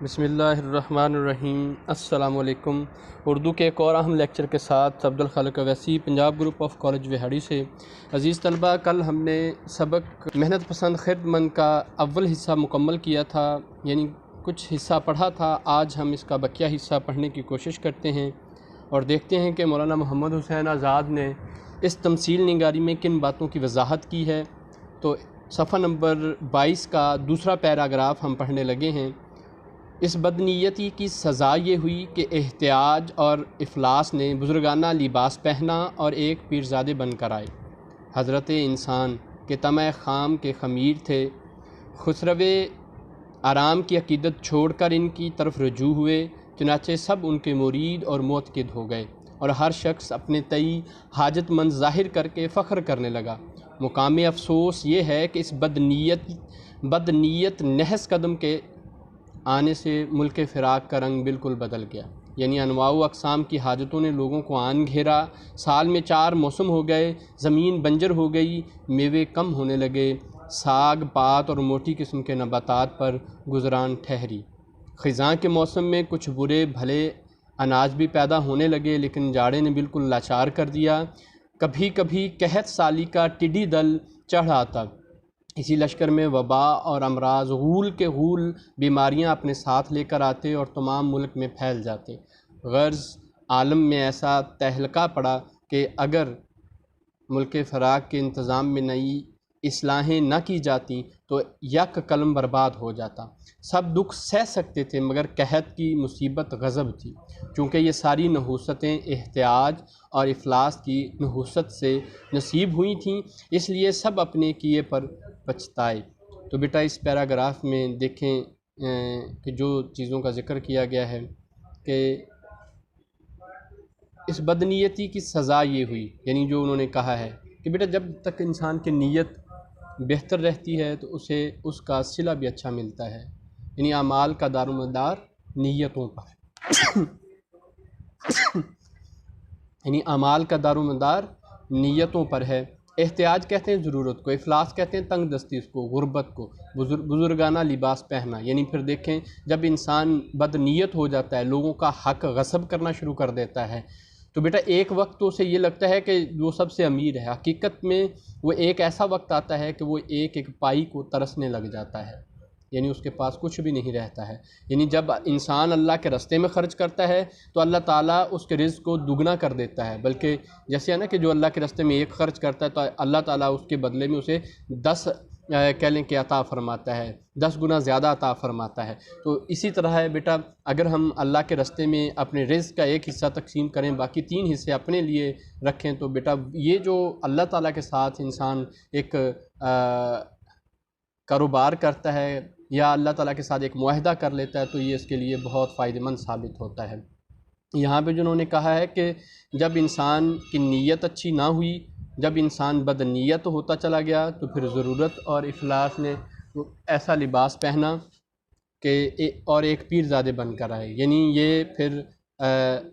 بسم اللہ الرحمن الرحیم۔ السلام علیکم۔ اردو کے ایک اور اہم لیکچر کے ساتھ Abdul Khaliq Owaisi, Punjab group of college Vehari سے۔ عزیز طلبہ، کل ہم نے سبق محنت پسند خدمت مند کا اول حصہ مکمل کیا تھا، یعنی کچھ حصہ پڑھا تھا۔ آج ہم اس کا بقیہ حصہ پڑھنے کی کوشش کرتے ہیں اور دیکھتے ہیں کہ مولانا محمد حسین آزاد نے اس تمثیل نگاری میں کن باتوں کی وضاحت کی ہے۔ تو صفحہ نمبر 22 کا دوسرا پیراگراف ہم پڑھنے لگے ہیں۔ اس بدنیتی کی سزا یہ ہوئی کہ احتیاج اور افلاس نے بزرگانہ لباس پہنا اور ایک پیرزادے بن کر آئے۔ حضرت انسان کے طمع خام کے خمیر تھے، خسرو آرام کی عقیدت چھوڑ کر ان کی طرف رجوع ہوئے، چنانچہ سب ان کے مرید اور معتقد ہو گئے اور ہر شخص اپنے تئیں حاجت مند ظاہر کر کے فخر کرنے لگا۔ مقام افسوس یہ ہے کہ اس بدنیت نحس قدم کے آنے سے ملک فراق کا رنگ بالکل بدل گیا، یعنی انواع و اقسام کی حاجتوں نے لوگوں کو آن گھیرا۔ سال میں 4 موسم ہو گئے، زمین بنجر ہو گئی، میوے کم ہونے لگے، ساگ پات اور موٹی قسم کے نباتات پر گزران ٹھہری۔ خزاں کے موسم میں کچھ برے بھلے اناج بھی پیدا ہونے لگے، لیکن جاڑے نے بالکل لاچار کر دیا۔ کبھی کبھی قحط سالی کا ٹڈی دل چڑھ آتا، اسی لشکر میں وبا اور امراض غول کے غول بیماریاں اپنے ساتھ لے کر آتے اور تمام ملک میں پھیل جاتے۔ غرض عالم میں ایسا تہلکہ پڑا کہ اگر ملک فراق کے انتظام میں نئی اصلاحیں نہ کی جاتیں تو یک قلم برباد ہو جاتا۔ سب دکھ سہ سکتے تھے مگر قحط کی مصیبت غضب تھی، چونکہ یہ ساری نحوستیں احتیاج اور افلاس کی نحوست سے نصیب ہوئی تھیں، اس لیے سب اپنے کیے پر پچھتائے۔ تو بیٹا اس پیراگراف میں دیکھیں کہ جو چیزوں کا ذکر کیا گیا ہے کہ اس بدنیتی کی سزا یہ ہوئی، یعنی جو انہوں نے کہا ہے کہ بیٹا جب تک انسان کی نیت بہتر رہتی ہے تو اسے اس کا صلہ بھی اچھا ملتا ہے، یعنی اعمال کا دار و مدار نیتوں پر یعنی اعمال کا دار و مدار نیتوں پر ہے۔ احتیاج کہتے ہیں ضرورت کو، افلاس کہتے ہیں تنگ دستی اس کو، غربت کو، بزرگانہ لباس پہنا، یعنی پھر دیکھیں جب انسان بد نیت ہو جاتا ہے، لوگوں کا حق غصب کرنا شروع کر دیتا ہے، تو بیٹا ایک وقت تو اسے یہ لگتا ہے کہ وہ سب سے امیر ہے۔ حقیقت میں وہ ایک ایسا وقت آتا ہے کہ وہ ایک ایک پائی کو ترسنے لگ جاتا ہے، یعنی اس کے پاس کچھ بھی نہیں رہتا ہے۔ یعنی جب انسان اللہ کے راستے میں خرچ کرتا ہے تو اللہ تعالیٰ اس کے رزق کو دگنا کر دیتا ہے، بلکہ جیسے ہے نا کہ جو اللہ کے راستے میں ایک خرچ کرتا ہے تو اللہ تعالیٰ اس کے بدلے میں اسے 10 کہہ لیں کہ عطا فرماتا ہے، 10 گنا زیادہ عطا فرماتا ہے۔ تو اسی طرح ہے بیٹا، اگر ہم اللہ کے راستے میں اپنے رزق کا ایک حصہ تقسیم کریں، باقی 3 حصے اپنے لیے رکھیں، تو بیٹا یہ جو اللہ تعالیٰ کے ساتھ انسان ایک کاروبار کرتا ہے یا اللہ تعالیٰ کے ساتھ ایک معاہدہ کر لیتا ہے تو یہ اس کے لیے بہت فائدہ مند ثابت ہوتا ہے۔ یہاں پہ جنہوں نے کہا ہے کہ جب انسان کی نیت اچھی نہ ہوئی، جب انسان بد نیت ہوتا چلا گیا تو پھر ضرورت اور افلاس نے ایسا لباس پہنا کہ اور ایک پیرزادے بن کر آئے، یعنی یہ پھر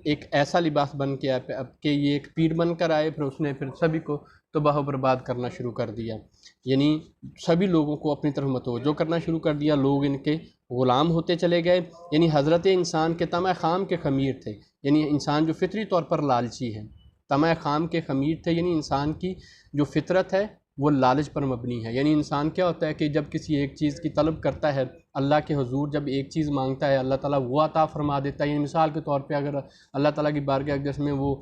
ایک ایسا لباس بن کے آئے کہ یہ ایک پیر بن کر آئے، پھر اس نے پھر سبھی کو تباہ و برباد کرنا شروع کر دیا، یعنی سبھی لوگوں کو اپنی طرف متوجہ کرنا شروع کر دیا، لوگ ان کے غلام ہوتے چلے گئے۔ یعنی حضرت انسان کے طمع خام کے خمیر تھے، یعنی انسان جو فطری طور پر لالچی ہے، طمع خام کے خمیر تھے، یعنی انسان کی جو فطرت ہے وہ لالچ پر مبنی ہے۔ یعنی انسان کیا ہوتا ہے کہ جب کسی ایک چیز کی طلب کرتا ہے، اللہ کے حضور جب ایک چیز مانگتا ہے اللہ تعالیٰ وہ عطا فرما دیتا ہے۔ یعنی مثال کے طور پہ اگر اللہ تعالیٰ کی بارگاہ اقدس میں وہ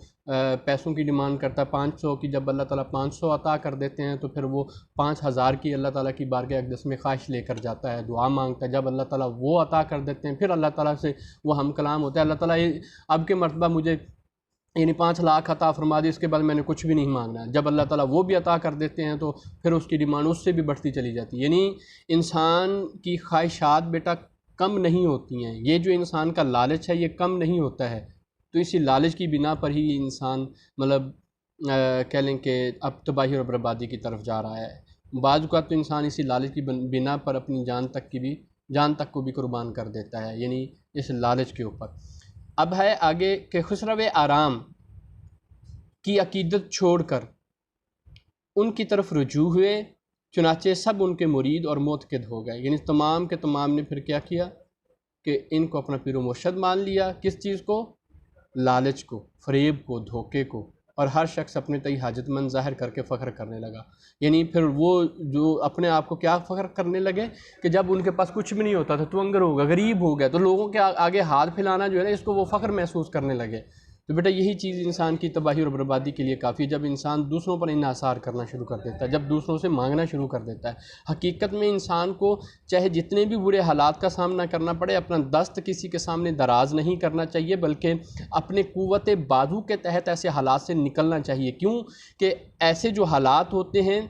پیسوں کی ڈیمانڈ کرتا ہے 500 کی، جب اللہ تعالیٰ 500 عطا کر دیتے ہیں تو پھر وہ 5000 کی اللہ تعالیٰ کی بارگاہ اقدس میں خواہش لے کر جاتا ہے، دعا مانگتا ہے، جب اللہ تعالیٰ وہ عطا کر دیتے ہیں پھر اللہ تعالیٰ سے وہ ہم کلام ہوتا ہے، اللہ تعالیٰ اب کے مرتبہ مجھے یعنی 5 لاکھ عطا فرما دی، اس کے بعد میں نے کچھ بھی نہیں مانگنا ہے۔ جب اللہ تعالیٰ وہ بھی عطا کر دیتے ہیں تو پھر اس کی ڈیمانڈ اس سے بھی بڑھتی چلی جاتی ہے۔ یعنی انسان کی خواہشات بیٹا کم نہیں ہوتی ہیں، یہ جو انسان کا لالچ ہے یہ کم نہیں ہوتا ہے، تو اسی لالچ کی بنا پر ہی انسان مطلب کہہ لیں کہ اب تباہی اور بربادی کی طرف جا رہا ہے۔ بعض اوقات تو انسان اسی لالچ کی بنا پر اپنی جان تک کو بھی قربان کر دیتا ہے، یعنی اس لالچ کے اوپر۔ اب ہے آگے کہ خسرو آرام کی عقیدت چھوڑ کر ان کی طرف رجوع ہوئے، چنانچہ سب ان کے مرید اور معتقد ہو گئے، یعنی تمام کے تمام نے پھر کیا کیا کہ ان کو اپنا پیر و مرشد مان لیا، کس چیز کو؟ لالچ کو، فریب کو، دھوکے کو، اور ہر شخص اپنے تئیں حاجت مند ظاہر کر کے فخر کرنے لگا۔ یعنی پھر وہ جو اپنے آپ کو کیا فخر کرنے لگے کہ جب ان کے پاس کچھ بھی نہیں ہوتا تھا، تو انگر ہو گیا، غریب ہو گیا، تو لوگوں کے آگے ہاتھ پھیلانا جو ہے نا، اس کو وہ فخر محسوس کرنے لگے۔ تو بیٹا یہی چیز انسان کی تباہی اور بربادی کے لیے کافی ہے، جب انسان دوسروں پر انحصار کرنا شروع کر دیتا ہے، جب دوسروں سے مانگنا شروع کر دیتا ہے۔ حقیقت میں انسان کو چاہے جتنے بھی برے حالات کا سامنا کرنا پڑے، اپنا دست کسی کے سامنے دراز نہیں کرنا چاہیے، بلکہ اپنے قوت بازو کے تحت ایسے حالات سے نکلنا چاہیے۔ کیوں کہ ایسے جو حالات ہوتے ہیں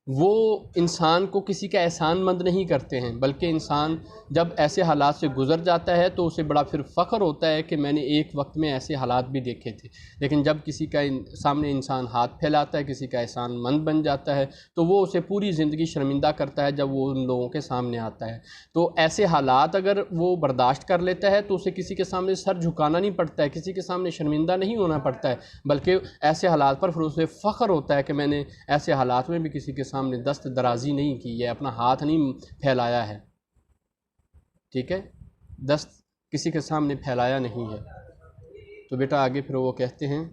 وہ انسان کو کسی کا احسان مند نہیں کرتے ہیں، بلکہ انسان جب ایسے حالات سے گزر جاتا ہے تو اسے بڑا پھر فخر ہوتا ہے کہ میں نے ایک وقت میں ایسے حالات بھی دیکھے تھے۔ لیکن جب کسی کا سامنے انسان ہاتھ پھیلاتا ہے، کسی کا احسان مند بن جاتا ہے، تو وہ اسے پوری زندگی شرمندہ کرتا ہے جب وہ ان لوگوں کے سامنے آتا ہے۔ تو ایسے حالات اگر وہ برداشت کر لیتا ہے تو اسے کسی کے سامنے سر جھکانا نہیں پڑتا ہے، کسی کے سامنے شرمندہ نہیں ہونا پڑتا ہے، بلکہ ایسے حالات پر پھر اسے فخر ہوتا ہے کہ میں نے ایسے حالات میں بھی کسی کے سامنے دست درازی نہیں کی ہے، اپنا ہاتھ نہیں پھیلایا ہے، ٹھیک ہے، دست کسی کے سامنے پھیلایا نہیں ہے۔ تو بیٹا آگے پھر وہ کہتے ہیں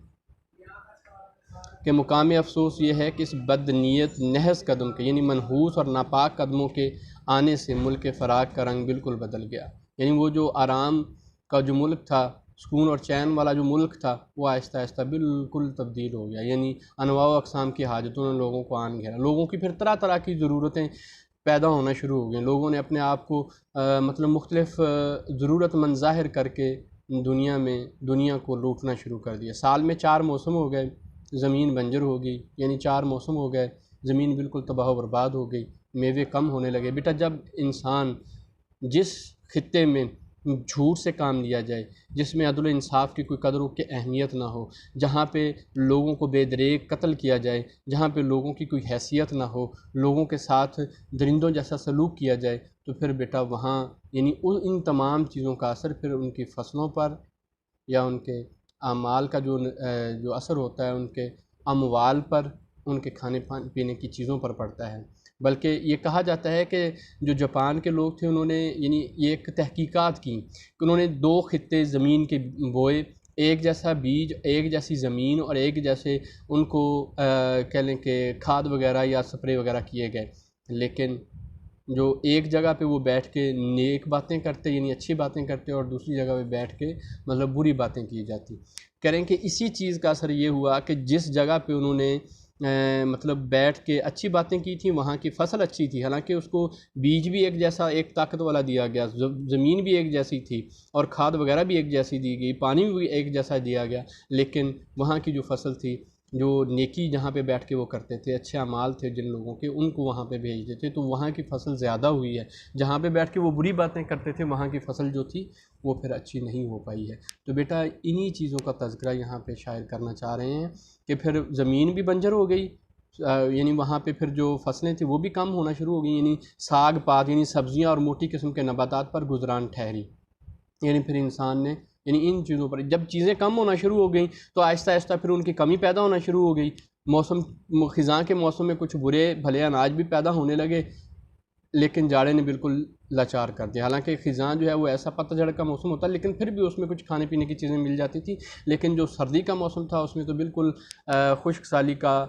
کہ مقام افسوس یہ ہے کہ اس بد نیت نحس قدم کے، یعنی منحوس اور ناپاک قدموں کے آنے سے ملک فراق کا رنگ بالکل بدل گیا۔ یعنی وہ جو آرام کا جو ملک تھا، سکون اور چین والا جو ملک تھا، وہ آہستہ آہستہ بالکل تبدیل ہو گیا۔ یعنی انواع و اقسام کی حاجتوں نے لوگوں کو آن گھیرا، لوگوں کی پھر طرح طرح کی ضرورتیں پیدا ہونا شروع ہو گئیں، لوگوں نے اپنے آپ کو مطلب مختلف ضرورت مند ظاہر کر کے دنیا کو لوٹنا شروع کر دیا۔ سال میں 4 موسم ہو گئے، زمین بنجر ہو گئی، یعنی 4 موسم ہو گئے، زمین بالکل تباہ و برباد ہو گئی، میوے کم ہونے لگے۔ بیٹا جب انسان جس خطے میں جھوٹ سے کام لیا جائے، جس میں عدل و انصاف کی کوئی قدر و کی اہمیت نہ ہو، جہاں پہ لوگوں کو بے دریغ قتل کیا جائے، جہاں پہ لوگوں کی کوئی حیثیت نہ ہو، لوگوں کے ساتھ درندوں جیسا سلوک کیا جائے، تو پھر بیٹا وہاں یعنی ان تمام چیزوں کا اثر پھر ان کی فصلوں پر یا ان کے اعمال کا جو اثر ہوتا ہے ان کے اموال پر، ان کے کھانے پینے کی چیزوں پر پڑتا ہے۔ بلکہ یہ کہا جاتا ہے کہ جو جاپان کے لوگ تھے، انہوں نے یعنی یہ ایک تحقیقات کی کہ انہوں نے 2 خطے زمین کے بوئے، ایک جیسا بیج، ایک جیسی زمین اور ایک جیسے ان کو کہہ لیں کہ کھاد وغیرہ یا سپرے وغیرہ کیے گئے، لیکن جو ایک جگہ پہ وہ بیٹھ کے نیک باتیں کرتے، یعنی اچھی باتیں کرتے، اور دوسری جگہ پہ بیٹھ کے مطلب بری باتیں کی جاتی۔ کہہ رہے ہیں کہ اسی چیز کا اثر یہ ہوا کہ جس جگہ پہ انہوں نے مطلب بیٹھ کے اچھی باتیں کی تھیں، وہاں کی فصل اچھی تھی، حالانکہ اس کو بیج بھی ایک جیسا ایک طاقت والا دیا گیا، زمین بھی ایک جیسی تھی، اور کھاد وغیرہ بھی ایک جیسی دی گئی، پانی بھی ایک جیسا دیا گیا، لیکن وہاں کی جو فصل تھی، جو نیکی جہاں پہ بیٹھ کے وہ کرتے تھے، اچھے اعمال تھے جن لوگوں کے، ان کو وہاں پہ بھیج دیتے، تو وہاں کی فصل زیادہ ہوئی ہے۔ جہاں پہ بیٹھ کے وہ بری باتیں کرتے تھے، وہاں کی فصل جو تھی وہ پھر اچھی نہیں ہو پائی ہے۔ تو بیٹا انہی چیزوں کا تذکرہ یہاں پہ شاعر کرنا چاہ رہے ہیں کہ پھر زمین بھی بنجر ہو گئی، یعنی وہاں پہ پھر جو فصلیں تھیں وہ بھی کم ہونا شروع ہو گئی، یعنی ساگ پات یعنی سبزیاں اور موٹی قسم کے نباتات پر گزران ٹھہری۔ یعنی پھر انسان نے یعنی ان چیزوں پر جب چیزیں کم ہونا شروع ہو گئیں تو آہستہ آہستہ پھر ان کی کمی پیدا ہونا شروع ہو گئی۔ خزاں کے موسم میں کچھ برے بھلے اناج بھی پیدا ہونے لگے، لیکن جاڑے نے بالکل لاچار کر دیا۔ حالانکہ خزاں جو ہے وہ ایسا پتہ جھڑ کا موسم ہوتا ہے، لیکن پھر بھی اس میں کچھ کھانے پینے کی چیزیں مل جاتی تھی، لیکن جو سردی کا موسم تھا اس میں تو بالکل خشک سالی کا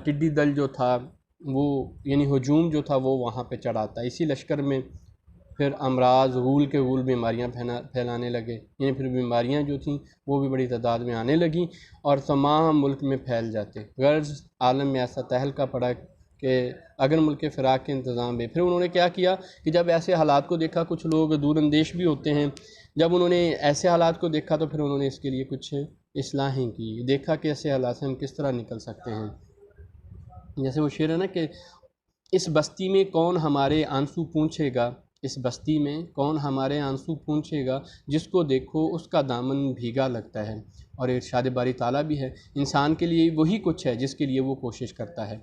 ٹڈی دل جو تھا وہ یعنی ہجوم جو تھا وہ وہاں پہ چڑھا تھا۔ اسی لشکر میں پھر امراض غول کے غول بیماریاں پھیلانے لگے، یعنی پھر بیماریاں جو تھیں وہ بھی بڑی تعداد میں آنے لگیں اور تمام ملک میں پھیل جاتے۔ غرض عالم میں ایسا تہلکہ پڑا کہ اگر ملک فراق کے انتظام میں پھر انہوں نے کیا کیا کہ جب ایسے حالات کو دیکھا، کچھ لوگ دور اندیش بھی ہوتے ہیں، جب انہوں نے ایسے حالات کو دیکھا تو پھر انہوں نے اس کے لیے کچھ اصلاحیں کی، دیکھا کہ ایسے حالات سے ہم کس طرح نکل سکتے ہیں۔ جیسے وہ شعر ہے نا کہ اس بستی میں کون ہمارے آنسو پونچھے گا، اس بستی میں کون ہمارے آنسو پونچھے گا، جس کو دیکھو اس کا دامن بھیگا لگتا ہے۔ اور ارشاد باری تعالیٰ بھی ہے، انسان کے لیے وہی کچھ ہے جس کے لیے وہ کوشش کرتا ہے۔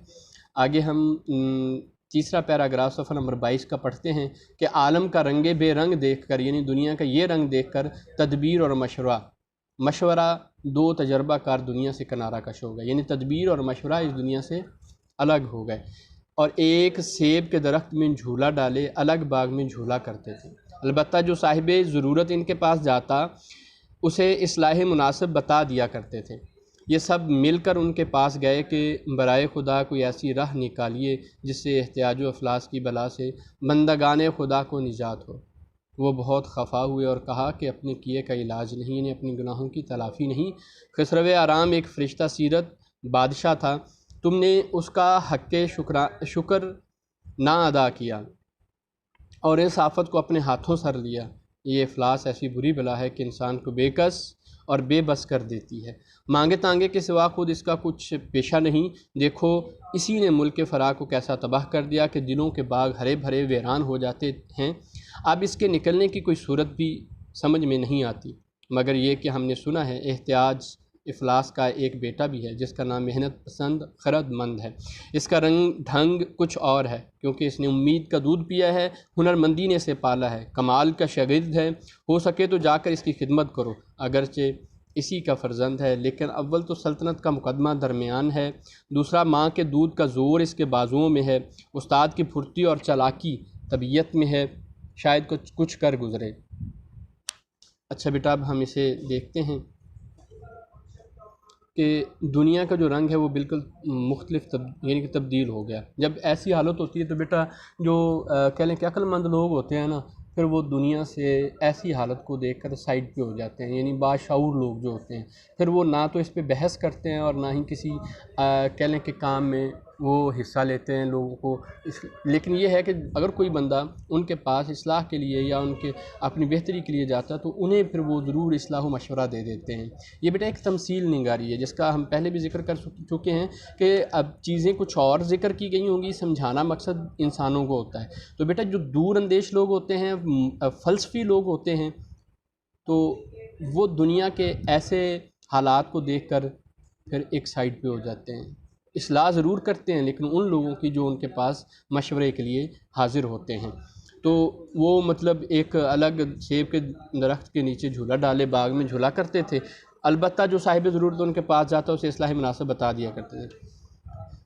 آگے ہم تیسرا پیراگراف صفحہ نمبر 22 کا پڑھتے ہیں کہ عالم کا رنگ بے رنگ دیکھ کر، یعنی دنیا کا یہ رنگ دیکھ کر تدبیر اور مشورہ 2 تجربہ کار دنیا سے کنارہ کش ہو گئے، یعنی تدبیر اور مشورہ اس دنیا سے الگ ہو گئے، اور ایک سیب کے درخت میں جھولا ڈالے الگ باغ میں جھولا کرتے تھے۔ البتہ جو صاحب ضرورت ان کے پاس جاتا اسے اصلاح مناسب بتا دیا کرتے تھے۔ یہ سب مل کر ان کے پاس گئے کہ برائے خدا کوئی ایسی راہ نکالیے جس سے احتیاج و افلاس کی بلا سے بندگان خدا کو نجات ہو۔ وہ بہت خفا ہوئے اور کہا کہ اپنے کیے کا علاج نہیں، یعنی اپنی گناہوں کی تلافی نہیں۔ خسرو آرام ایک فرشتہ سیرت بادشاہ تھا، تم نے اس کا حق شکر نہ ادا کیا اور اس آفت کو اپنے ہاتھوں سر لیا۔ یہ افلاس ایسی بری بلا ہے کہ انسان کو بے کس اور بے بس کر دیتی ہے۔ مانگے تانگے کے سوا خود اس کا کچھ پیشہ نہیں۔ دیکھو اسی نے ملک فراق کو کیسا تباہ کر دیا کہ دلوں کے باغ ہرے بھرے ویران ہو جاتے ہیں۔ اب اس کے نکلنے کی کوئی صورت بھی سمجھ میں نہیں آتی، مگر یہ کہ ہم نے سنا ہے احتیاج افلاس کا ایک بیٹا بھی ہے جس کا نام محنت پسند خرد مند ہے۔ اس کا رنگ ڈھنگ کچھ اور ہے، کیونکہ اس نے امید کا دودھ پیا ہے، ہنر مندی نے اسے پالا ہے، کمال کا شاگرد ہے۔ ہو سکے تو جا کر اس کی خدمت کرو، اگرچہ اسی کا فرزند ہے، لیکن اول تو سلطنت کا مقدمہ درمیان ہے، دوسرا ماں کے دودھ کا زور اس کے بازوؤں میں ہے، استاد کی پھرتی اور چالاکی طبیعت میں ہے، شاید کچھ کر گزرے۔ اچھا بیٹا، اب ہم اسے دیکھتے ہیں کہ دنیا کا جو رنگ ہے وہ بالکل مختلف یعنی کہ تبدیل ہو گیا۔ جب ایسی حالت ہوتی ہے تو بیٹا جو کہہ لیں کہ عقل مند لوگ ہوتے ہیں نا، پھر وہ دنیا سے ایسی حالت کو دیکھ کر سائڈ پہ ہو جاتے ہیں، یعنی باشعور لوگ جو ہوتے ہیں، پھر وہ نہ تو اس پہ بحث کرتے ہیں اور نہ ہی کسی کہہ لیں کہ کام میں وہ حصہ لیتے ہیں لوگوں کو۔ لیکن یہ ہے کہ اگر کوئی بندہ ان کے پاس اصلاح کے لیے یا ان کے اپنی بہتری کے لیے جاتا ہے تو انہیں پھر وہ ضرور اصلاح و مشورہ دے دیتے ہیں۔ یہ بیٹا ایک تمثیل نگاری ہے جس کا ہم پہلے بھی ذکر کر چکے ہیں کہ اب چیزیں کچھ اور ذکر کی گئی ہوں گی، سمجھانا مقصد انسانوں کو ہوتا ہے۔ تو بیٹا جو دور اندیش لوگ ہوتے ہیں، فلسفی لوگ ہوتے ہیں، تو وہ دنیا کے ایسے حالات کو دیکھ کر پھر ایک سائڈ پہ ہو جاتے ہیں، اصلاح ضرور کرتے ہیں لیکن ان لوگوں کی جو ان کے پاس مشورے کے لیے حاضر ہوتے ہیں۔ تو وہ مطلب ایک الگ سیب کے درخت کے نیچے جھولا ڈالے باغ میں جھولا کرتے تھے، البتہ جو صاحب ضرورت ان کے پاس جاتا اسے اصلاح مناسب بتا دیا کرتے تھے۔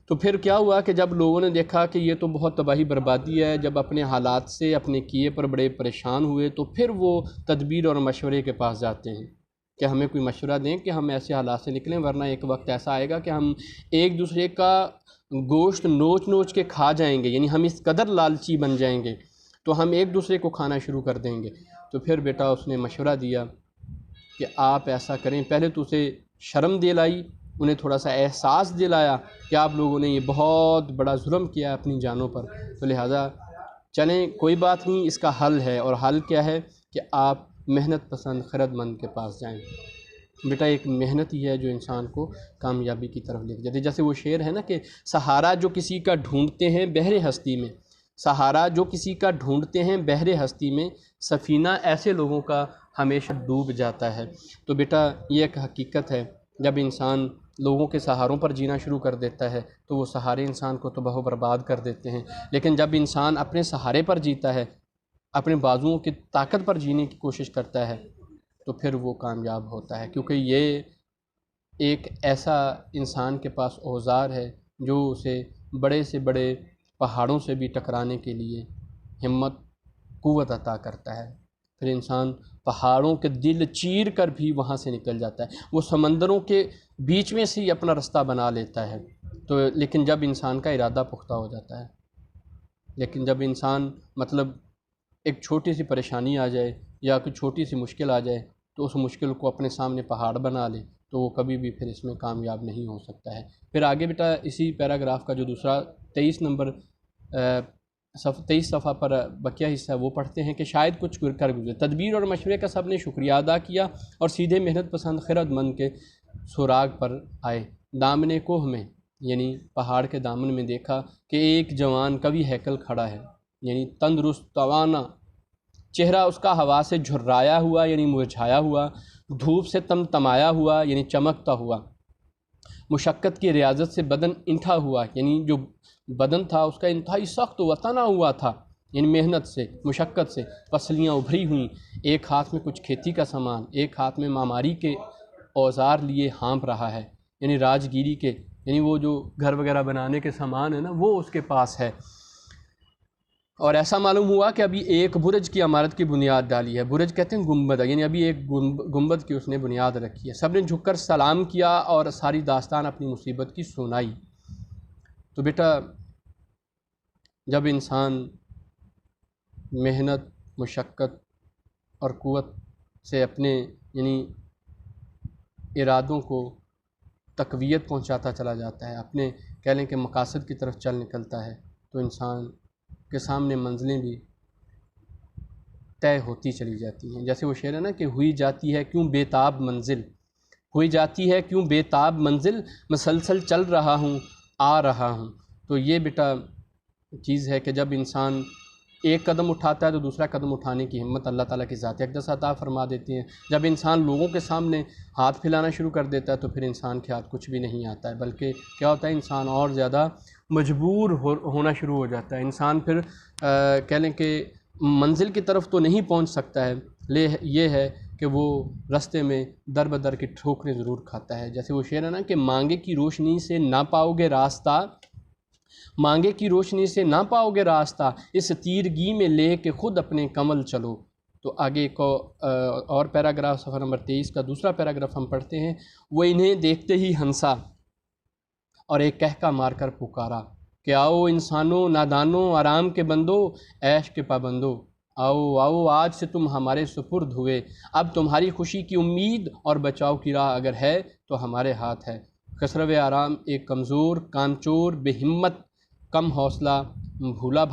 تو پھر کیا ہوا کہ جب لوگوں نے دیکھا کہ یہ تو بہت تباہی بربادی ہے، جب اپنے حالات سے اپنے کیے پر بڑے پریشان ہوئے تو پھر وہ تدبیر اور مشورے کے پاس جاتے ہیں کہ ہمیں کوئی مشورہ دیں کہ ہم ایسے حالات سے نکلیں، ورنہ ایک وقت ایسا آئے گا کہ ہم ایک دوسرے کا گوشت نوچ نوچ کے کھا جائیں گے، یعنی ہم اس قدر لالچی بن جائیں گے تو ہم ایک دوسرے کو کھانا شروع کر دیں گے۔ تو پھر بیٹا اس نے مشورہ دیا کہ آپ ایسا کریں، پہلے تو اسے شرم دلائی، انہیں تھوڑا سا احساس دلایا کہ آپ لوگوں نے یہ بہت بڑا ظلم کیا اپنی جانوں پر، تو لہٰذا چلیں کوئی بات نہیں، اس کا حل ہے، اور حل کیا ہے کہ آپ محنت پسند خرد مند کے پاس جائیں۔ بیٹا ایک محنت ہی ہے جو انسان کو کامیابی کی طرف لے کے جاتی ہے۔ جیسے وہ شعر ہے نا کہ سہارا جو کسی کا ڈھونڈتے ہیں بحر ہستی میں، سہارا جو کسی کا ڈھونڈتے ہیں بحر ہستی میں، سفینہ ایسے لوگوں کا ہمیشہ ڈوب جاتا ہے۔ تو بیٹا یہ ایک حقیقت ہے، جب انسان لوگوں کے سہاروں پر جینا شروع کر دیتا ہے تو وہ سہارے انسان کو تباہ و برباد کر دیتے ہیں، لیکن جب انسان اپنے سہارے پر جیتا ہے، اپنے بازوؤں کی طاقت پر جینے کی کوشش کرتا ہے تو پھر وہ کامیاب ہوتا ہے، کیونکہ یہ ایک ایسا انسان کے پاس اوزار ہے جو اسے بڑے سے بڑے پہاڑوں سے بھی ٹکرانے کے لیے ہمت قوت عطا کرتا ہے۔ پھر انسان پہاڑوں کے دل چیر کر بھی وہاں سے نکل جاتا ہے، وہ سمندروں کے بیچ میں سے ہی اپنا رستہ بنا لیتا ہے۔ تو لیکن جب انسان کا ارادہ پختہ ہو جاتا ہے، لیکن جب انسان مطلب ایک چھوٹی سی پریشانی آ جائے یا کوئی چھوٹی سی مشکل آ جائے تو اس مشکل کو اپنے سامنے پہاڑ بنا لے تو وہ کبھی بھی پھر اس میں کامیاب نہیں ہو سکتا ہے۔ پھر آگے بیٹا اسی پیراگراف کا جو دوسرا 23 صفحہ پر بقیہ حصہ وہ پڑھتے ہیں کہ شاید کچھ کر گزرے، تدبیر اور مشورے کا سب نے شکریہ ادا کیا اور سیدھے محنت پسند خرد مند کے سراغ پر آئے۔ دامن کوہ میں یعنی پہاڑ کے دامن میں دیکھا کہ ایک جوان قوی ہیکل کھڑا ہے، یعنی تندرست توانا، چہرہ اس کا ہوا سے جھرایا ہوا یعنی مرجھایا ہوا، دھوپ سے تمتمایا ہوا یعنی چمکتا ہوا، مشقت کی ریاضت سے بدن انٹھا ہوا، یعنی جو بدن تھا اس کا انتہائی سخت و تنا ہوا تھا، یعنی محنت سے مشقت سے پسلیاں ابھری ہوئیں، ایک ہاتھ میں کچھ کھیتی کا سامان، ایک ہاتھ میں معماری کے اوزار لیے ہانپ رہا ہے، یعنی راجگیری کے، یعنی وہ جو گھر وغیرہ بنانے کے سامان ہے نا وہ اس کے پاس ہے۔ اور ایسا معلوم ہوا کہ ابھی ایک برج کی عمارت کی بنیاد ڈالی ہے. برج کہتے ہیں گنبد، یعنی ابھی ایک گنبد کی اس نے بنیاد رکھی ہے. سب نے جھک کر سلام کیا اور ساری داستان اپنی مصیبت کی سنائی. تو بیٹا جب انسان محنت، مشقت اور قوت سے اپنے یعنی ارادوں کو تقویت پہنچاتا چلا جاتا ہے، اپنے کہہ لیں کہ مقاصد کی طرف چل نکلتا ہے، تو انسان کے سامنے منزلیں بھی طے ہوتی چلی جاتی ہیں. جیسے وہ شعر ہے نا کہ ہوئی جاتی ہے کیوں بے تاب منزل، ہوئی جاتی ہے کیوں بے تاب منزل، مسلسل چل رہا ہوں آ رہا ہوں. تو یہ بیٹا چیز ہے کہ جب انسان ایک قدم اٹھاتا ہے تو دوسرا قدم اٹھانے کی ہمت اللہ تعالیٰ کی ذات اقدس عطا فرما دیتی ہیں. جب انسان لوگوں کے سامنے ہاتھ پھیلانا شروع کر دیتا ہے تو پھر انسان کے ہاتھ کچھ بھی نہیں آتا ہے، بلکہ کیا ہوتا ہے انسان اور زیادہ مجبور ہونا شروع ہو جاتا ہے. انسان پھر کہہ لیں کہ منزل کی طرف تو نہیں پہنچ سکتا ہے، یہ ہے کہ وہ رستے میں در بدر کی ٹھوکریں ضرور کھاتا ہے. جیسے وہ شعر ہے نا کہ مانگے کی روشنی سے نہ پاؤ گے راستہ، مانگے کی روشنی سے نہ پاؤ گے راستہ، اس تیرگی میں لے کے خود اپنے کمل چلو. تو آگے کو اور پیراگراف صفحہ نمبر 23 کا دوسرا پیراگراف ہم پڑھتے ہیں. وہ انہیں دیکھتے ہی ہنسا اور ایک کہکا مار کر پکارا کہ آؤ انسانوں نادانوں آرام کے بندو عیش کے پابندو، آؤ آؤ آج سے تم ہمارے سپرد ہوئے، اب تمہاری خوشی کی امید اور بچاؤ کی راہ اگر ہے تو ہمارے ہاتھ ہے. خسرو آرام ایک کمزور، کامچور، بے ہمت، کم حوصلہ، بھولا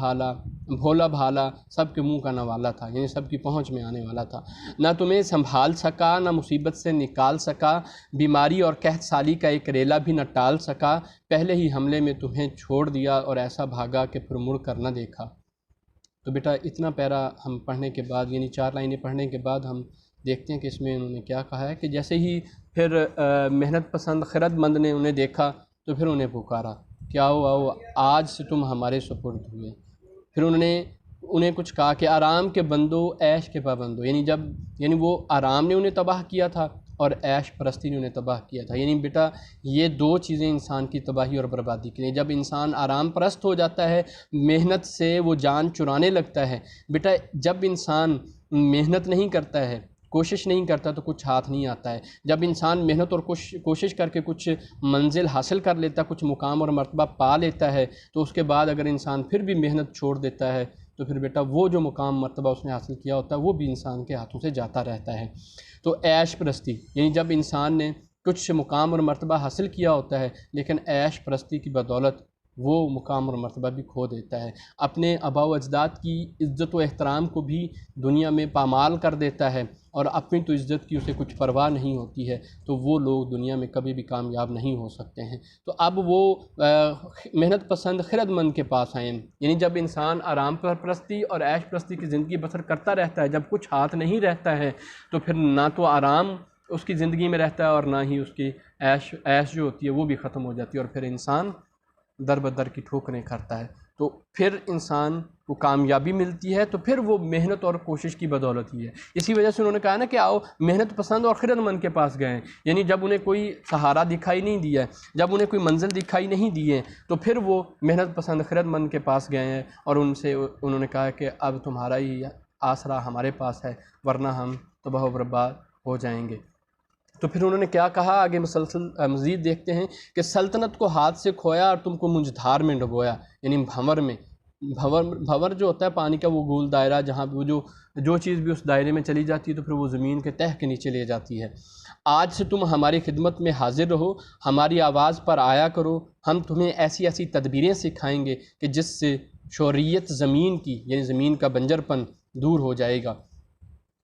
بھالا، سب کے منہ کا نوالا تھا، یعنی سب کی پہنچ میں آنے والا تھا. نہ تمہیں سنبھال سکا، نہ مصیبت سے نکال سکا، بیماری اور قحط سالی کا ایک ریلا بھی نہ ٹال سکا، پہلے ہی حملے میں تمہیں چھوڑ دیا اور ایسا بھاگا کہ پھر مڑ کر نہ دیکھا. تو بیٹا اتنا پیرا ہم پڑھنے کے بعد یعنی 4 لائنیں پڑھنے کے بعد ہم دیکھتے ہیں کہ اس میں انہوں نے کیا کہا ہے کہ جیسے ہی پھر محنت پسند خرد مند نے انہیں دیکھا تو پھر انہیں پکارا کہ آؤ آؤ آج سے تم ہمارے سپرد ہوئے. پھر انہیں کچھ کہا کہ آرام کے بندو عیش کے پابندو، یعنی وہ آرام نے انہیں تباہ کیا تھا اور عیش پرستی نے انہیں تباہ کیا تھا. یعنی بیٹا یہ 2 چیزیں انسان کی تباہی اور بربادی کے لیے. جب انسان آرام پرست ہو جاتا ہے، محنت سے وہ جان چرانے لگتا ہے. بیٹا جب انسان محنت نہیں کرتا ہے، کوشش نہیں کرتا تو کچھ ہاتھ نہیں آتا ہے. جب انسان محنت اور کوشش کر کے کچھ منزل حاصل کر لیتا ہے، کچھ مقام اور مرتبہ پا لیتا ہے، تو اس کے بعد اگر انسان پھر بھی محنت چھوڑ دیتا ہے تو پھر بیٹا وہ جو مقام مرتبہ اس نے حاصل کیا ہوتا ہے وہ بھی انسان کے ہاتھوں سے جاتا رہتا ہے. تو عیش پرستی یعنی جب انسان نے کچھ مقام اور مرتبہ حاصل کیا ہوتا ہے لیکن عیش پرستی کی بدولت وہ مقام اور مرتبہ بھی کھو دیتا ہے، اپنے آباء و اجداد کی عزت و احترام کو بھی دنیا میں پامال کر دیتا ہے اور اپنی تو عزت کی اسے کچھ پرواہ نہیں ہوتی ہے، تو وہ لوگ دنیا میں کبھی بھی کامیاب نہیں ہو سکتے ہیں. تو اب وہ محنت پسند خرد مند کے پاس آئے، یعنی جب انسان آرام پرستی اور عیش پرستی کی زندگی بسر کرتا رہتا ہے، جب کچھ ہاتھ نہیں رہتا ہے تو پھر نہ تو آرام اس کی زندگی میں رہتا ہے اور نہ ہی اس کی عیش جو ہوتی ہے وہ بھی ختم ہو جاتی ہے اور پھر انسان در بدر کی ٹھوکریں کھاتا ہے. تو پھر انسان کو کامیابی ملتی ہے تو پھر وہ محنت اور کوشش کی بدولت ہی ہے. اسی وجہ سے انہوں نے کہا نا کہ آؤ محنت پسند اور خرد مند کے پاس گئے ہیں، یعنی جب انہیں کوئی سہارا دکھائی نہیں دیا ہے، جب انہیں کوئی منزل دکھائی نہیں دی ہے تو پھر وہ محنت پسند خرد مند کے پاس گئے ہیں اور انہوں نے کہا کہ اب تمہارا ہی آسرا ہمارے پاس ہے ورنہ ہم تباہ و برباد ہو جائیں گے. تو پھر انہوں نے کیا کہا آگے مزید دیکھتے ہیں کہ سلطنت کو ہاتھ سے کھویا اور تم کو مجھدھار میں ڈبویا، یعنی بھنور میں. بھنور جو ہوتا ہے پانی کا وہ گول دائرہ جہاں پہ وہ جو چیز بھی اس دائرے میں چلی جاتی ہے تو پھر وہ زمین کے تہہ کے نیچے لے جاتی ہے. آج سے تم ہماری خدمت میں حاضر رہو، ہماری آواز پر آیا کرو، ہم تمہیں ایسی ایسی تدبیریں سکھائیں گے کہ جس سے شوریت زمین کی یعنی زمین کا بنجرپن دور ہو جائے گا،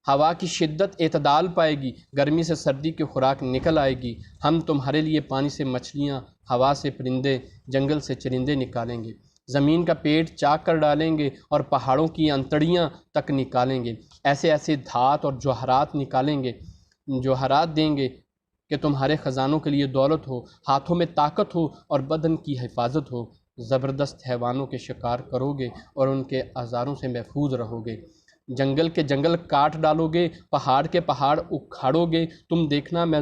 ہوا کی شدت اعتدال پائے گی، گرمی سے سردی کی خوراک نکل آئے گی. ہم تمہارے لیے پانی سے مچھلیاں، ہوا سے پرندے، جنگل سے چرندے نکالیں گے، زمین کا پیٹ چاک کر ڈالیں گے اور پہاڑوں کی انتڑیاں تک نکالیں گے. ایسے ایسے دھات اور جوہرات نکالیں گے، جوہرات دیں گے کہ تمہارے خزانوں کے لیے دولت ہو، ہاتھوں میں طاقت ہو اور بدن کی حفاظت ہو. زبردست حیوانوں کے شکار کرو گے اور ان کے آزاروں سے محفوظ رہو گے. جنگل کے جنگل کاٹ ڈالو گے، پہاڑ کے پہاڑ اکھاڑو گے. تم دیکھنا میں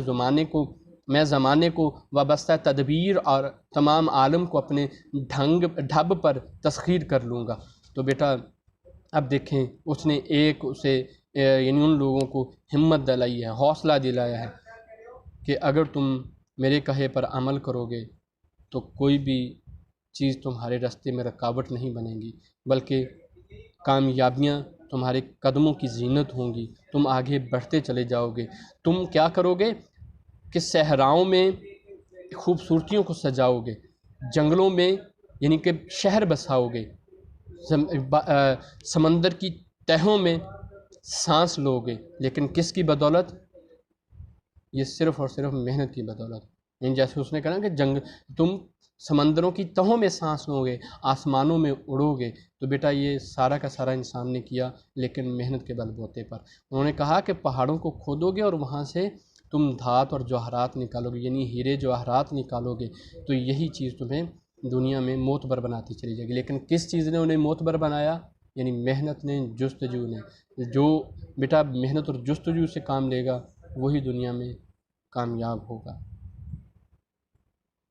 زمانے کو وابستہ تدبیر اور تمام عالم کو اپنے ڈھب پر تسخیر کر لوں گا. تو بیٹا اب دیکھیں اس نے اسے یعنی ان لوگوں کو ہمت دلائی ہے، حوصلہ دلایا ہے کہ اگر تم میرے کہے پر عمل کرو گے تو کوئی بھی چیز تمہارے راستے میں رکاوٹ نہیں بنے گی، بلکہ کامیابیاں تمہارے قدموں کی زینت ہوں گی، تم آگے بڑھتے چلے جاؤ گے۔ تم کیا کرو گے کہ صحراؤں میں خوبصورتیوں کو سجاؤ گے، جنگلوں میں یعنی کہ شہر بساؤ گے، سمندر کی تہوں میں سانس لو گے، لیکن کس کی بدولت؟ یہ صرف اور صرف محنت کی بدولت۔ یعنی جیسے اس نے کہا کہ تم سمندروں کی تہوں میں سانس لو گے، آسمانوں میں اڑو گے، تو بیٹا یہ سارا کا سارا انسان نے کیا لیکن محنت کے بل بوتے پر۔ انہوں نے کہا کہ پہاڑوں کو کھودو گے اور وہاں سے تم دھات اور جواہرات نکالو گے، یعنی ہیرے جواہرات نکالو گے، تو یہی چیز تمہیں دنیا میں معتبر بناتی چلی جائے گی۔ لیکن کس چیز نے انہیں معتبر بنایا؟ یعنی محنت نے، جستجو نے۔ جو بیٹا محنت اور جستجو سے کام لے گا وہی دنیا میں کامیاب ہوگا۔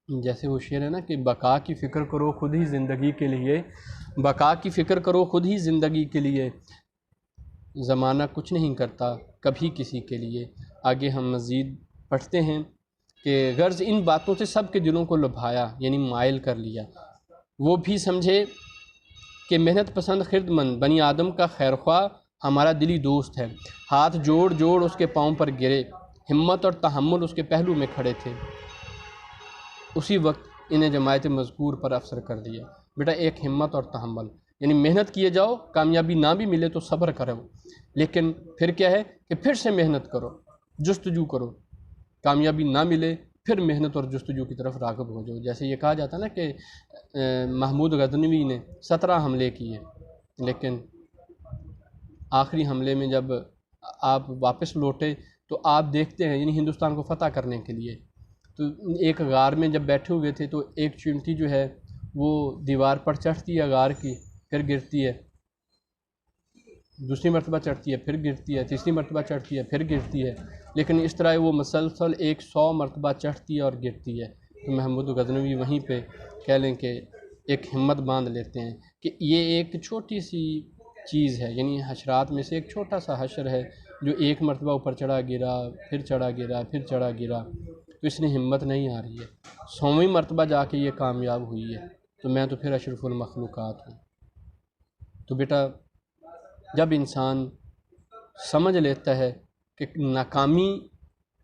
جیسے وہ شعر ہے نا کہ بقا کی فکر کرو خود ہی زندگی کے لیے، بقا کی فکر کرو خود ہی زندگی کے لیے، زمانہ کچھ نہیں کرتا کبھی کسی کے لیے۔ آگے ہم مزید پڑھتے ہیں کہ غرض ان باتوں سے سب کے دلوں کو لبھایا، یعنی مائل کر لیا۔ وہ بھی سمجھے کہ محنت پسند خرد مند بنی آدم کا خیرخواہ ہمارا دلی دوست ہے۔ ہاتھ جوڑ جوڑ اس کے پاؤں پر گرے، ہمت اور تحمل اس کے پہلو میں کھڑے تھے۔ اسی وقت انہیں جماعت مذکور پر افسر کر دیا۔ بیٹا ایک ہمت اور تحمل، یعنی محنت کیے جاؤ، کامیابی نہ بھی ملے تو صبر کرو، لیکن پھر کیا ہے کہ پھر سے محنت کرو، جستجو کرو، کامیابی نہ ملے پھر محنت اور جستجو کی طرف راغب ہو جاؤ۔ جیسے یہ کہا جاتا ہے نا کہ محمود غزنوی نے 17 حملے کیے، لیکن آخری حملے میں جب آپ واپس لوٹے تو آپ دیکھتے ہیں، یعنی ہندوستان کو فتح کرنے کے لیے، تو ایک غار میں جب بیٹھے ہوئے تھے تو ایک چیونٹی جو ہے وہ دیوار پر چڑھتی ہے غار کی، پھر گرتی ہے، دوسری مرتبہ چڑھتی ہے پھر گرتی ہے، تیسری مرتبہ چڑھتی ہے پھر گرتی ہے، لیکن اس طرح وہ مسلسل 100 مرتبہ چڑھتی ہے اور گرتی ہے۔ تو محمود غزنوی وہیں پہ کہہ لیں کہ ایک ہمت باندھ لیتے ہیں کہ یہ ایک چھوٹی سی چیز ہے، یعنی حشرات میں سے ایک چھوٹا سا حشر ہے جو ایک مرتبہ اوپر چڑھا گرا، پھر چڑھا گرا، پھر چڑھا گرا، تو اس نے ہمت نہیں آ رہی ہے، 100ویں مرتبہ جا کے یہ کامیاب ہوئی ہے، تو میں تو پھر اشرف المخلوقات ہوں۔ تو بیٹا جب انسان سمجھ لیتا ہے کہ ناکامی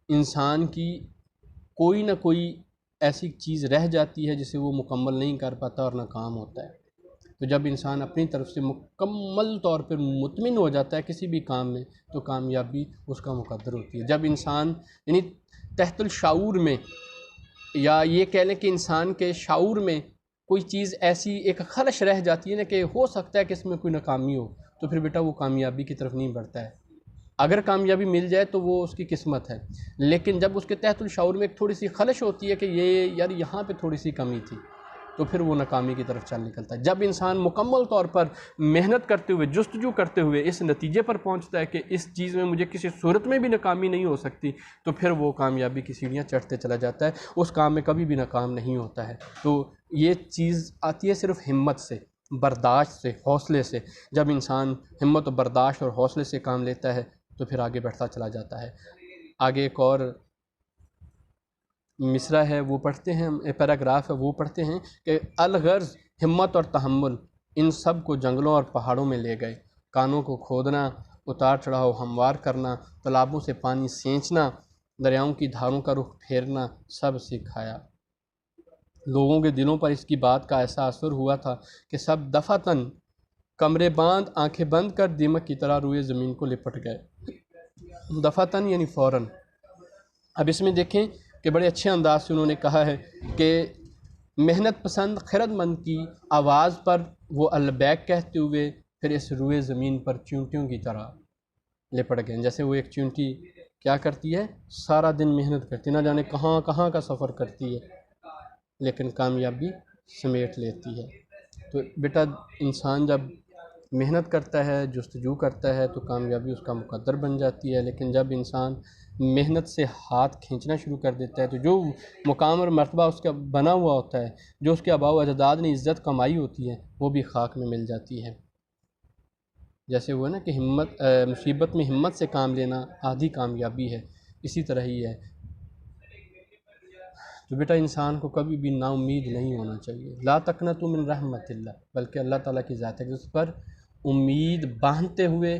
انسان کی کوئی نہ کوئی ایسی چیز رہ جاتی ہے جسے وہ مکمل نہیں کر پاتا اور ناکام ہوتا ہے، تو جب انسان اپنی طرف سے مکمل طور پر مطمئن ہو جاتا ہے کسی بھی کام میں تو کامیابی اس کا مقدر ہوتی ہے۔ جب انسان یعنی تحت الشعور میں، یا یہ کہہ لیں کہ انسان کے شعور میں کوئی چیز ایسی ایک خلش رہ جاتی ہے نا کہ ہو سکتا ہے کہ اس میں کوئی ناکامی ہو، تو پھر بیٹا وہ کامیابی کی طرف نہیں بڑھتا ہے۔ اگر کامیابی مل جائے تو وہ اس کی قسمت ہے، لیکن جب اس کے تحت الشعور میں ایک تھوڑی سی خلش ہوتی ہے کہ یہ یار یہاں پہ تھوڑی سی کمی تھی، تو پھر وہ ناکامی کی طرف چل نکلتا ہے۔ جب انسان مکمل طور پر محنت کرتے ہوئے، جستجو کرتے ہوئے اس نتیجے پر پہنچتا ہے کہ اس چیز میں مجھے کسی صورت میں بھی ناکامی نہیں ہو سکتی، تو پھر وہ کامیابی کی سیڑھیاں چڑھتے چلا جاتا ہے، اس کام میں کبھی بھی ناکام نہیں ہوتا ہے۔ تو یہ چیز آتی ہے صرف ہمت سے، برداشت سے، حوصلے سے۔ جب انسان ہمت و برداشت اور حوصلے سے کام لیتا ہے تو پھر آگے بڑھتا چلا جاتا ہے۔ آگے ایک اور مصرع ہے وہ پڑھتے ہیں، پیراگراف ہے وہ پڑھتے ہیں کہ الغرض ہمت اور تحمل ان سب کو جنگلوں اور پہاڑوں میں لے گئے، کانوں کو کھودنا، اتار چڑھاؤ ہموار کرنا، تالابوں سے پانی سینچنا، دریاؤں کی دھاروں کا رخ پھیرنا سب سکھایا۔ لوگوں کے دلوں پر اس کی بات کا ایسا اثر ہوا تھا کہ سب دفعتاً کمرے باندھ، آنکھیں بند کر دیمک کی طرح روئے زمین کو لپٹ گئے۔ دفعتاً یعنی فوراً۔ اب اس میں دیکھیں کہ بڑے اچھے انداز سے انہوں نے کہا ہے کہ محنت پسند خرد مند کی آواز پر وہ البیک کہتے ہوئے پھر اس روئے زمین پر چیونٹیوں کی طرح لپٹ گئے۔ جیسے وہ ایک چیونٹی کیا کرتی ہے، سارا دن محنت کرتی، نہ جانے کہاں کہاں کا سفر کرتی ہے، لیکن کامیابی سمیٹ لیتی ہے۔ تو بیٹا انسان جب محنت کرتا ہے، جستجو کرتا ہے، تو کامیابی اس کا مقدر بن جاتی ہے، لیکن جب انسان محنت سے ہاتھ کھینچنا شروع کر دیتا ہے تو جو مقام اور مرتبہ اس کا بنا ہوا ہوتا ہے، جو اس کے آباء و اجداد نے عزت کمائی ہوتی ہے، وہ بھی خاک میں مل جاتی ہے۔ جیسے وہ ہے نا کہ مصیبت میں ہمت سے کام لینا آدھی کامیابی ہے، اسی طرح ہی ہے۔ تو بیٹا انسان کو کبھی بھی نا امید نہیں ہونا چاہیے، لا تقنطوا من رحمت اللہ، بلکہ اللہ تعالیٰ کی ذات ہے کہ اس پر امید باندھتے ہوئے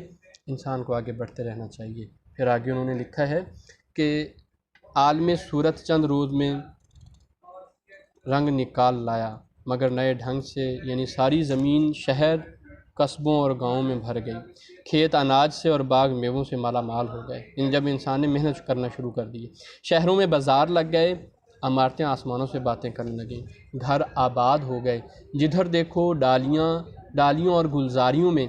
انسان کو آگے بڑھتے رہنا چاہیے۔ پھر آگے انہوں نے لکھا ہے کہ عالم صورت چند روز میں رنگ نکال لایا، مگر نئے ڈھنگ سے، یعنی ساری زمین شہر قصبوں اور گاؤں میں بھر گئی، کھیت اناج سے اور باغ میووں سے مالا مال ہو گئے۔ جب انسان نے محنت کرنا شروع کر دی، شہروں میں بازار لگ گئے، عمارتیں آسمانوں سے باتیں کرنے لگیں، گھر آباد ہو گئے، جدھر دیکھو ڈالیوں اور گلزاریوں میں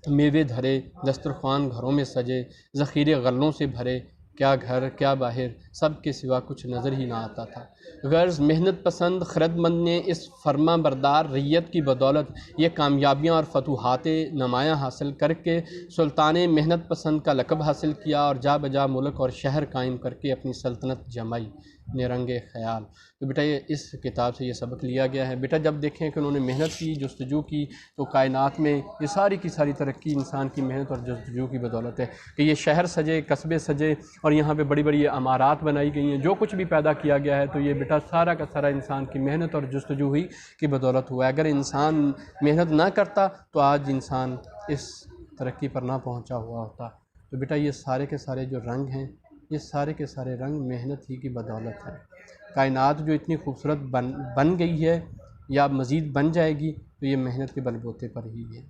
میوے دھرے، دسترخوان گھروں میں سجے، ذخیرے غلوں سے بھرے، کیا گھر کیا باہر، سب کے سوا کچھ نظر ہی نہ آتا تھا۔ غرض محنت پسند خرد مند نے اس فرما بردار ریت کی بدولت یہ کامیابیاں اور فتوحات نمایاں حاصل کر کے سلطان محنت پسند کا لقب حاصل کیا اور جا بجا ملک اور شہر قائم کر کے اپنی سلطنت جمائی نرنگ خیال۔ تو بیٹا یہ اس کتاب سے یہ سبق لیا گیا ہے۔ بیٹا جب دیکھیں کہ انہوں نے محنت کی، جستجو کی، تو کائنات میں یہ ساری کی ساری ترقی انسان کی محنت اور جستجو کی بدولت ہے کہ یہ شہر سجے، قصبے سجے، اور یہاں پہ بڑی بڑی عمارات بنائی گئی ہیں، جو کچھ بھی پیدا کیا گیا ہے تو یہ بیٹا سارا کا سارا انسان کی محنت اور جستجو ہی کی بدولت ہوا ہے۔ اگر انسان محنت نہ کرتا تو آج انسان اس ترقی پر نہ پہنچا ہوا ہوتا۔ تو بیٹا یہ سارے کے سارے جو رنگ ہیں، یہ سارے کے سارے رنگ محنت ہی کی بدولت ہے۔ کائنات جو اتنی خوبصورت بن گئی ہے یا مزید بن جائے گی تو یہ محنت کے بل بوتے پر ہی ہے۔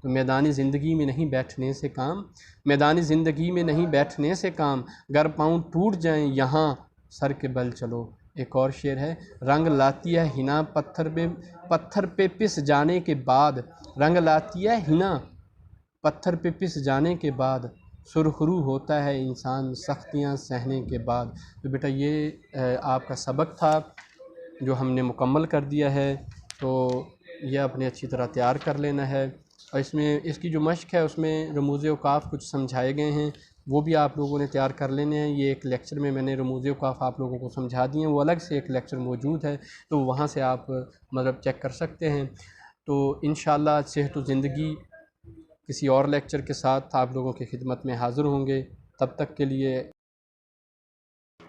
تو میدانی زندگی میں نہیں بیٹھنے سے کام، میدانی زندگی میں نہیں بیٹھنے سے کام، گر پاؤں ٹوٹ جائیں یہاں سر کے بل چلو۔ ایک اور شعر ہے، رنگ لاتی ہے ہنا پتھر پہ پس جانے کے بعد، رنگ لاتی ہے ہنا پتھر پہ پس جانے کے بعد، سرخرو ہوتا ہے انسان سختیاں سہنے کے بعد۔ تو بیٹا یہ آپ کا سبق تھا جو ہم نے مکمل کر دیا ہے، تو یہ اپنے اچھی طرح تیار کر لینا ہے۔ اور اس کی جو مشق ہے اس میں رموز اوقاف کچھ سمجھائے گئے ہیں، وہ بھی آپ لوگوں نے تیار کر لینے ہیں۔ یہ ایک لیکچر میں نے رموز اوقاف آپ لوگوں کو سمجھا دیے ہیں، وہ الگ سے ایک لیکچر موجود ہے، تو وہاں سے آپ چیک کر سکتے ہیں۔ تو انشاءاللہ صحت و زندگی کسی اور لیکچر کے ساتھ آپ لوگوں کی خدمت میں حاضر ہوں گے۔ تب تک کے لیے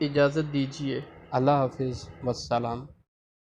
اجازت دیجیے، اللہ حافظ والسلام۔